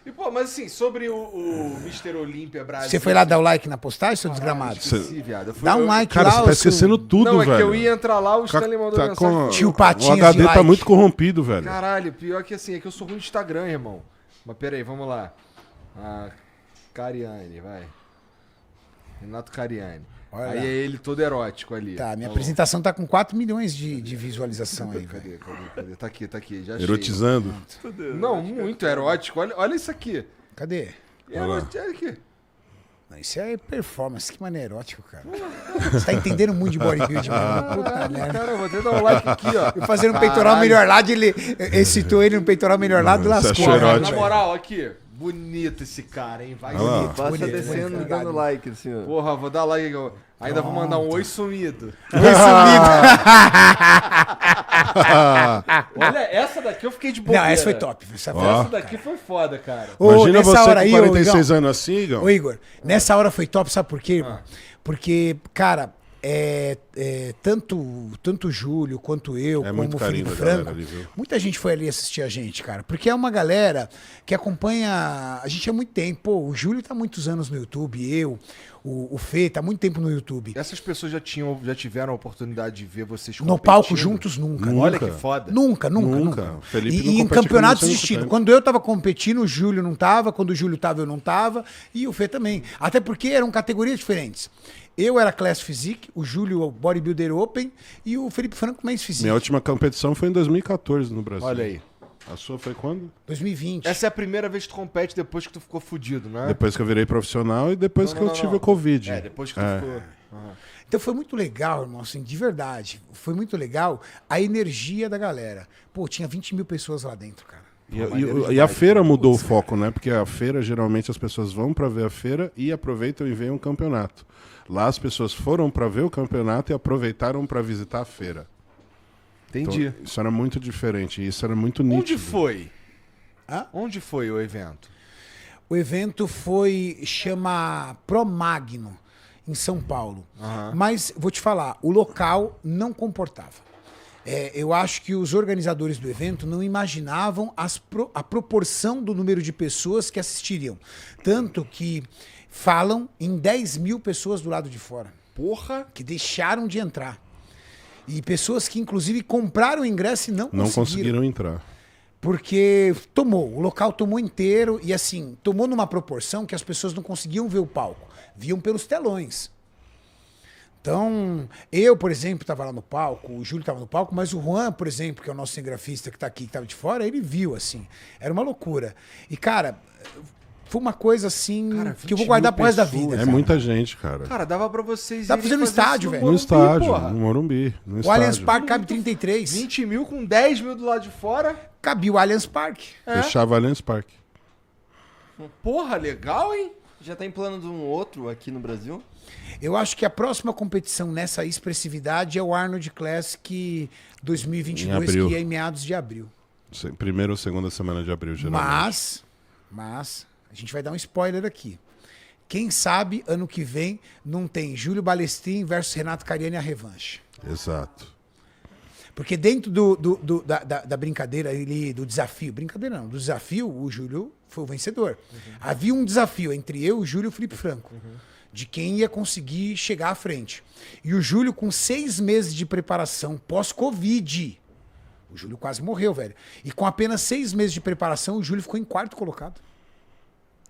E, pô, mas assim, sobre o Mr. Olímpia Brasil... Você foi lá dar o like na postagem, seu desgramado? Esqueci, viado. Eu fui- Dá um eu- like Cara, lá. você tá ô, seu- esquecendo tudo, Não, velho. é que eu ia entrar lá, o Stanley mandou Tá mensagem. com... Tio O Patinhas HD de tá like. muito corrompido, velho. Caralho, pior que assim, é que eu sou ruim de Instagram, irmão. Mas pera aí, vamos lá. Cariani, vai. Renato Cariani. Olha Aí lá. é ele todo erótico ali. Tá, minha Ó. apresentação tá com 4 milhões de visualização aí, velho. Cadê? Tá aqui, já achei. Erotizando. Não, muito erótico. Olha isso aqui. Cadê? Olha aqui. Não, isso é performance, que maneiro erótico, cara. Você tá entendendo muito de bodybuilding, mano. Puta merda. Cara, vou até dar um like aqui, ó. Eu fazendo um peitoral melhor lado, ele citou ele no peitoral melhor lado e Você lascou. achou né, erótico? Na velho? moral, aqui. Bonito esse cara, hein? Vai Olha lá. bonito. Basta Bonito, descendo e obrigado. dando like, assim, ó. Porra, vou dar like. Ainda vou mandar um oi sumido. Olha, essa daqui eu fiquei de bobeira. Não, essa foi top. Essa foi Essa daqui foi foda, cara. Ô, Imagina nessa você hora com aí, 46 ô, anos assim, Igor. Ô, Igor, nessa hora foi top, sabe por quê, irmão? Porque, cara, tanto o Júlio quanto eu, como muito o carinho Felipe da galera Franco, ali, viu? muita gente foi ali assistir a gente, cara. Porque é uma galera que acompanha a gente há muito tempo. Pô, o Júlio tá há muitos anos no YouTube, o Fê tá há muito tempo no YouTube. Essas pessoas já tiveram a oportunidade de ver vocês No competindo? palco juntos, nunca. Olha que foda. Nunca. Nunca. O Felipe não E em competia com campeonatos você nunca distintos. teve. Quando eu tava competindo, o Júlio não tava. Quando o Júlio tava, eu não tava. E o Fê também. Até porque eram categorias diferentes. Eu era Class Physique, o Júlio Bodybuilder Open e o Felipe Franco Men's Physique. Minha última competição foi em 2014 no Brasil. Olha aí. A sua foi quando? 2020. Essa é a primeira vez que tu compete depois que tu ficou fudido, né? Depois que eu virei profissional e depois Não, que eu não, tive não. a Covid. É, depois que tu ficou... Aham. Então foi muito legal, irmão, assim, de verdade. Foi muito legal a energia da galera. Pô, tinha 20 mil pessoas lá dentro, cara. E a feira mudou o foco, né? Porque a feira, geralmente, as pessoas vão pra ver a feira e aproveitam e veem um campeonato. Lá as pessoas foram pra ver o campeonato e aproveitaram pra visitar a feira. Entendi. Então, isso era muito diferente, e isso era muito nítido. Onde foi? Hã? Onde foi o evento? O evento chama Pro Magno, em São Paulo. Mas, vou te falar, o local não comportava. Eu acho que os organizadores do evento não imaginavam a proporção do número de pessoas que assistiriam. Tanto que falam em 10 mil pessoas do lado de fora, Porra! que deixaram de entrar. E pessoas que, inclusive, compraram o ingresso e não conseguiram entrar. Porque o local tomou inteiro e assim, tomou numa proporção que as pessoas não conseguiam ver o palco, viam pelos telões. Então, eu, por exemplo, estava lá no palco, o Júlio estava no palco, mas o Juan, por exemplo, que é o nosso cinegrafista que está aqui, que estava de fora, ele viu, assim. Era uma loucura. E, cara, foi uma coisa assim Cara, que eu vou 20 guardar mil pro resto da pessoas. vida. É cara. muita gente, cara. Cara, dava pra vocês Dá pra fazer no fazer estádio, isso velho. No Morumbi, estádio, porra. no Morumbi. No O estádio. Allianz Parque cabe 33. 20 mil com 10 mil do lado de fora. Cabia o Allianz Parque. Fechava Allianz Parque. Porra, legal, hein? Já tá em plano de um outro aqui no Brasil? Eu acho que a próxima competição nessa expressividade é o Arnold Classic 2022, Em abril. que é em meados de abril. Primeira ou segunda semana de abril, geralmente. Mas, a gente vai dar um spoiler aqui. Quem sabe, ano que vem, não tem Júlio Balestrin versus Renato Cariani a revanche. Exato. Porque dentro da brincadeira ali, do desafio, brincadeira não, do desafio, o Júlio foi o vencedor. Havia um desafio entre eu, o Júlio e o Felipe Franco, de quem ia conseguir chegar à frente. E o Júlio, com 6 meses de preparação pós-Covid, o Júlio quase morreu, velho. E com apenas 6 meses de preparação, o Júlio ficou em 4º colocado.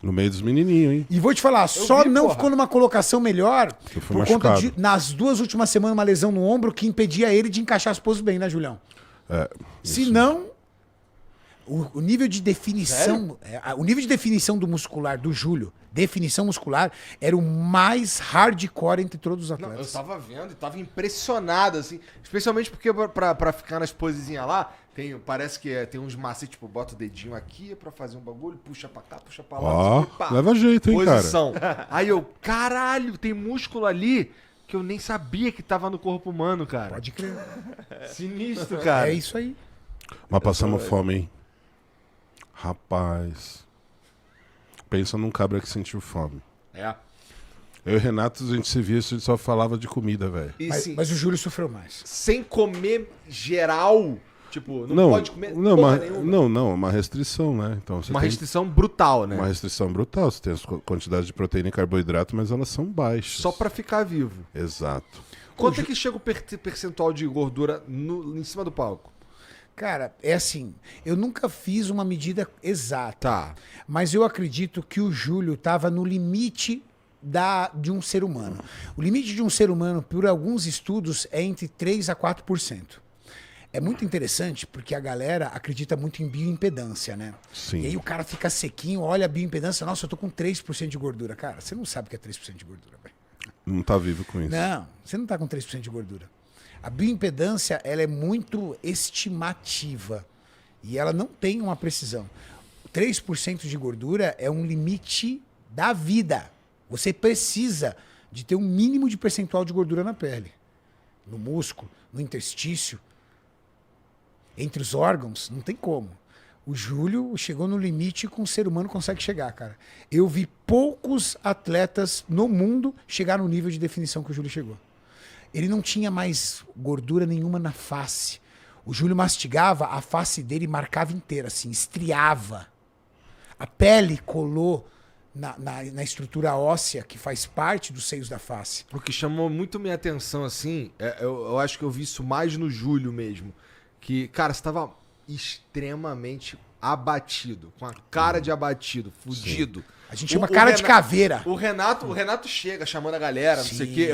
No meio dos menininhos, hein? E vou te falar, só vi, não porra. ficou numa colocação melhor Eu fui por conta machucado. de, nas 2 últimas semanas, uma lesão no ombro que impedia ele de encaixar as poses bem, né, Julião? Se não, o nível de definição, o nível de definição do muscular do Júlio, definição muscular, era o mais hardcore entre todos os Não, eu atletas. tava vendo e tava impressionado, assim. Especialmente porque pra ficar nas posezinhas lá, parece que tem uns macetes, tipo, bota o dedinho aqui pra fazer um bagulho, puxa pra cá, puxa pra lá. Ó, não sei o quê, pá. leva jeito, hein, cara? Posição. Aí eu, caralho, tem músculo ali que eu nem sabia que tava no corpo humano, cara. Pode crer. Sinistro, cara. É isso aí. Mas passamos fome, hein? Rapaz. Pensa num cabra que sentiu fome. É. Eu e o Renato, a gente se via, a gente só falava de comida, velho. E Mas, sim, mas o Júlio sofreu mais. sem comer geral, Tipo, não pode comer porra nenhuma. Não, uma restrição, né? Então, você Uma tem restrição brutal, né? uma restrição brutal. Você tem as quantidades de proteína e carboidrato, mas elas são baixas. Só pra ficar vivo. Exato. Quanto é que chega o percentual de gordura em cima do palco? Cara, é assim, eu nunca fiz uma medida exata, Tá. mas eu acredito que o Júlio estava no limite de um ser humano. O limite de um ser humano, por alguns estudos, é entre 3 a 4%. É muito interessante porque a galera acredita muito em bioimpedância, né? Sim. E aí o cara fica sequinho, olha a bioimpedância, nossa, eu tô com 3% de gordura. Cara, você não sabe o que é 3% de gordura, velho. Não tá vivo com isso. Não, você não tá com 3% de gordura. A bioimpedância, ela é muito estimativa e ela não tem uma precisão. 3% de gordura é um limite da vida. Você precisa de ter um mínimo de percentual de gordura na pele, no músculo, no interstício, entre os órgãos, não tem como. O Júlio chegou no limite que um ser humano consegue chegar, cara. Eu vi poucos atletas no mundo chegar no nível de definição que o Júlio chegou. Ele não tinha mais gordura nenhuma na face. O Júlio mastigava, a face dele marcava inteira, assim, estriava. A pele colou na estrutura óssea que faz parte dos seios da face. O que chamou muito minha atenção, assim, eu acho que eu vi isso mais no Júlio mesmo. Que, cara, você tava extremamente abatido, com a cara de abatido, fudido. A gente chama cara de caveira. O Renato chega chamando a galera, não sei o quê.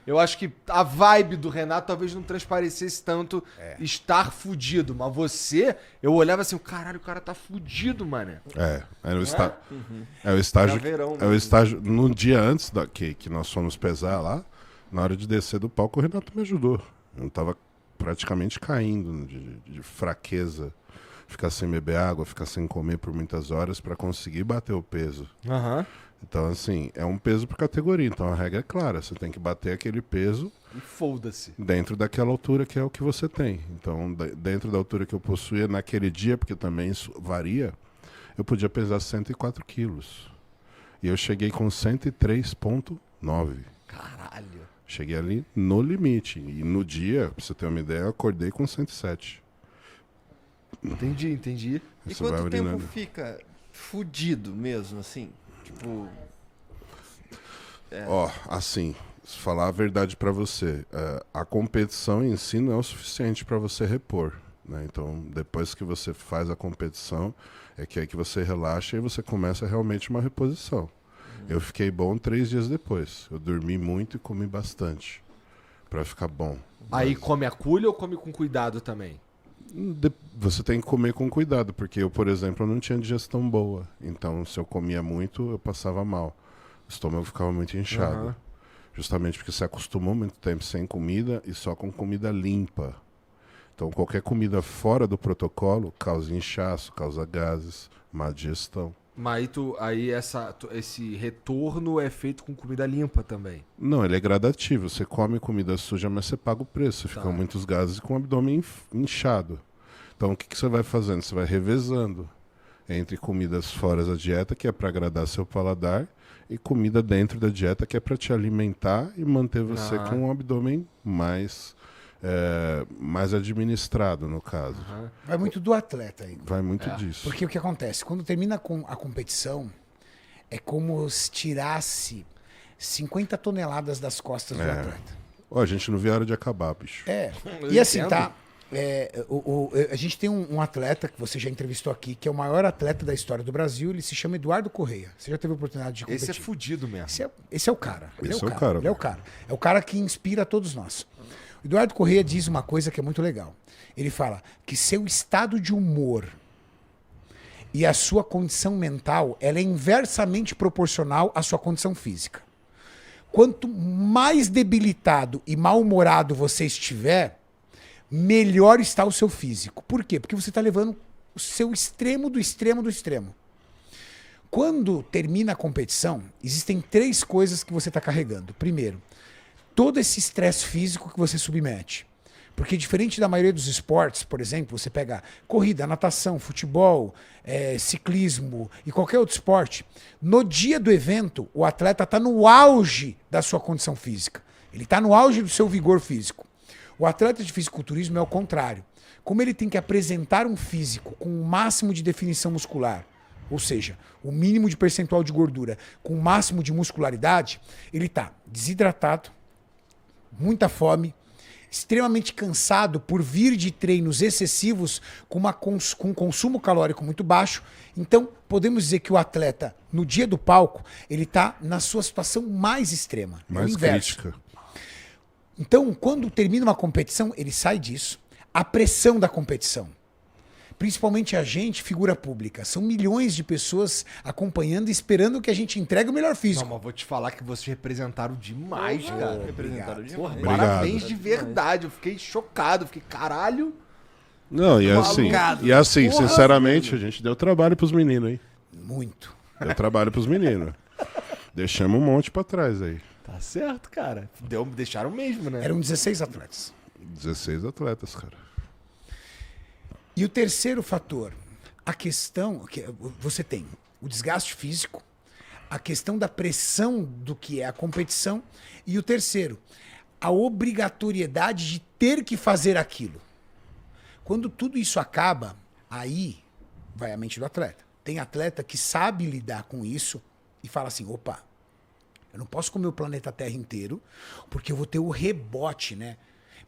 Eu acho que a vibe do Renato talvez não transparecesse tanto estar fudido. Mas você, eu olhava assim, caralho, o cara tá fudido, mano. É o estágio. Caveirão, É o estágio. No dia antes que nós fomos pesar lá, na hora de descer do palco, o Renato me ajudou. Eu tava praticamente caindo de fraqueza. Ficar sem beber água, ficar sem comer por muitas horas para conseguir bater o peso. Aham. Então, assim, é um peso por categoria. Então, a regra é clara. Você tem que bater aquele peso E foda-se. dentro daquela altura que é o que você tem. Então, dentro da altura que eu possuía naquele dia, porque também isso varia, eu podia pesar 104 quilos. E eu cheguei com 103,9. Caralho. Cheguei ali no limite. E no dia, pra você ter uma ideia, eu acordei com 107. Entendi. E Você vai quanto tempo urinando. fica fudido mesmo, assim? Tipo, Ó, assim, se falar a verdade pra você, a competição em si não é o suficiente pra você repor, né? Então, depois que você faz a competição, é que aí que você relaxa e você começa realmente uma reposição. Eu fiquei bom 3 dias depois. Eu dormi muito e comi bastante pra ficar bom. Aí come a culha ou come com cuidado também? Você tem que comer com cuidado, porque eu, por exemplo, não tinha digestão boa. Então, se eu comia muito, eu passava mal. O estômago ficava muito inchado. Aham. Justamente porque você acostumou muito tempo sem comida e só com comida limpa. Então, qualquer comida fora do protocolo causa inchaço, causa gases, má digestão. Mas aí esse retorno é feito com comida limpa também. Não, ele é gradativo. Você come comida suja, mas você paga o preço. Ficam muitos gases e com o abdômen inchado. Então, o que você vai fazendo? Você vai revezando entre comidas fora da dieta, que é para agradar seu paladar, e comida dentro da dieta, que é para te alimentar e manter você com um abdômen mais administrado, no caso. Vai muito do atleta aí. Vai muito disso. Porque o que acontece? Quando termina com a competição, é como se tirasse 50 toneladas das costas do atleta. Ó, a gente não vê a hora de acabar, bicho. E assim, tá? A gente tem um atleta que você já entrevistou aqui, que é o maior atleta da história do Brasil. Ele se chama Eduardo Correia. Você já teve a oportunidade de competir? Esse é fudido mesmo. Esse é o cara. Ele Esse é o cara. Ele é o cara. É o cara que inspira todos nós. O Eduardo Correia diz uma coisa que é muito legal. Ele fala que seu estado de humor e a sua condição mental, ela é inversamente proporcional à sua condição física. Quanto mais debilitado e mal-humorado você estiver, melhor está o seu físico. Por quê? Porque você está levando o seu extremo do extremo do extremo. Quando termina a competição, existem 3 coisas que você está carregando. Primeiro, todo esse estresse físico que você submete. Porque diferente da maioria dos esportes, por exemplo, você pega corrida, natação, futebol, ciclismo e qualquer outro esporte, no dia do evento, o atleta está no auge da sua condição física. Ele está no auge do seu vigor físico. O atleta de fisiculturismo é o contrário. como ele tem que apresentar um físico com o máximo de definição muscular, ou seja, o mínimo de percentual de gordura com o máximo de muscularidade, ele está desidratado, muita fome, extremamente cansado por vir de treinos excessivos com um consumo calórico muito baixo. Então, podemos dizer que o atleta, no dia do palco, ele está na sua situação mais extrema. Mais é o inverso. crítica. Então, quando termina uma competição, ele sai disso. A pressão da competição. Principalmente a gente, figura pública. São milhões de pessoas acompanhando e esperando que a gente entregue o melhor físico. Não, mas vou te falar que vocês representaram demais, cara. Representaram Porra, demais. Obrigado. parabéns de verdade. Eu fiquei chocado. Fiquei, caralho. Não, e assim, Porra, sinceramente, a gente deu trabalho pros meninos, hein? Muito. Deu trabalho pros meninos. Deixamos um monte pra trás aí. Tá certo, cara. Deixaram mesmo, né? Eram 16 atletas. 16 atletas, cara. E o terceiro fator, a questão que você tem o desgaste físico, a questão da pressão do que é a competição, e o terceiro, a obrigatoriedade de ter que fazer aquilo. Quando tudo isso acaba, aí vai a mente do atleta. Tem atleta que sabe lidar com isso e fala assim, opa, eu não posso comer o planeta Terra inteiro, porque eu vou ter o rebote, né?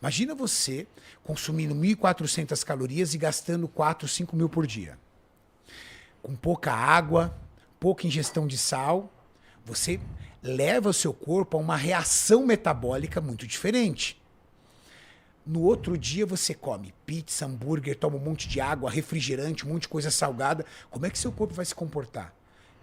Imagina você consumindo 1.400 calorias e gastando 4, 5 mil por dia. Com pouca água, pouca ingestão de sal, você leva o seu corpo a uma reação metabólica muito diferente. No outro dia você come pizza, hambúrguer, toma um monte de água, refrigerante, um monte de coisa salgada. Como é que seu corpo vai se comportar?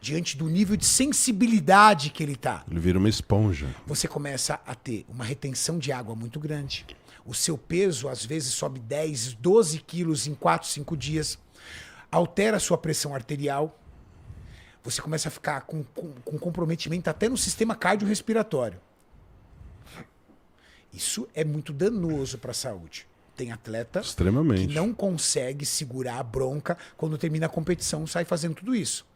Diante do nível de sensibilidade que ele está. Ele vira uma esponja. Você começa a ter uma retenção de água muito grande. O seu peso, às vezes, sobe 10, 12 quilos em 4, 5 dias. Altera a sua pressão arterial. Você começa a ficar com comprometimento até no sistema cardiorrespiratório. Isso é muito danoso para a saúde. Tem atleta Extremamente. que não consegue segurar a bronca quando termina a competição, sai fazendo tudo isso.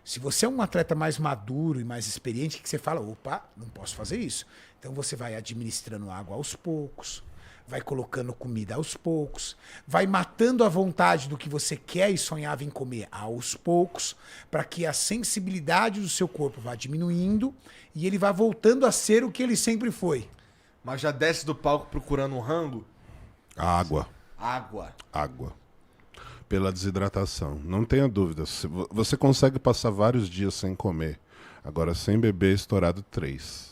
Se você é um atleta mais maduro e mais experiente, que você fala, opa, não posso fazer isso. Então você vai administrando água aos poucos, vai colocando comida aos poucos, vai matando a vontade do que você quer e sonhava em comer aos poucos, para que a sensibilidade do seu corpo vá diminuindo e ele vá voltando a ser o que ele sempre foi. Mas já desce do palco procurando um rango? Água. Água. Água. Pela desidratação. Não tenha dúvida. Você consegue passar vários dias sem comer. Agora, sem beber, estourado 3.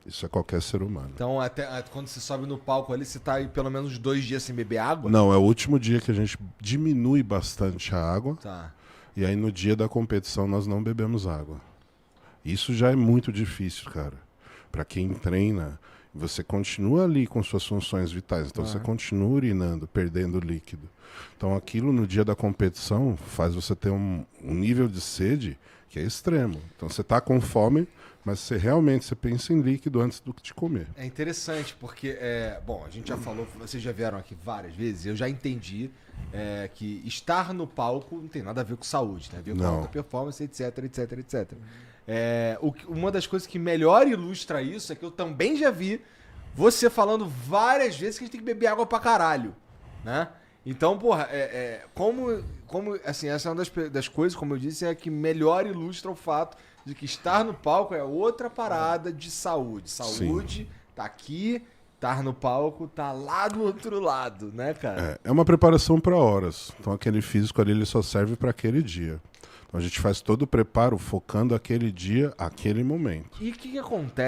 Isso é qualquer ser humano. Então, até quando você sobe no palco ali, você tá aí pelo menos 2 dias sem beber água? Não, é o último dia que a gente diminui bastante a água. Tá. E aí, no dia da competição, nós não bebemos água. Isso já é muito difícil, cara. Pra quem treina, você continua ali com suas funções vitais. Então, você continua urinando, perdendo líquido. Então, aquilo no dia da competição faz você ter um nível de sede que é extremo. Então, você tá com fome, mas você pensa em líquido antes do que de comer. É interessante, porque, bom, a gente já falou, vocês já vieram aqui várias vezes, eu já entendi que estar no palco não tem nada a ver com saúde, né? A ver com Não. alta performance, etc, etc, etc. Uma das coisas que melhor ilustra isso é que eu também já vi você falando várias vezes que a gente tem que beber água pra caralho, né? Então, porra, assim, essa é uma das coisas, como eu disse, é que melhor ilustra o fato de que estar no palco é outra parada de saúde. Saúde tá aqui, estar no palco tá lá do outro lado, né, cara? É uma preparação para horas. Então, aquele físico ali ele só serve para aquele dia. Então, a gente faz todo o preparo focando aquele dia, aquele momento. E o que acontece?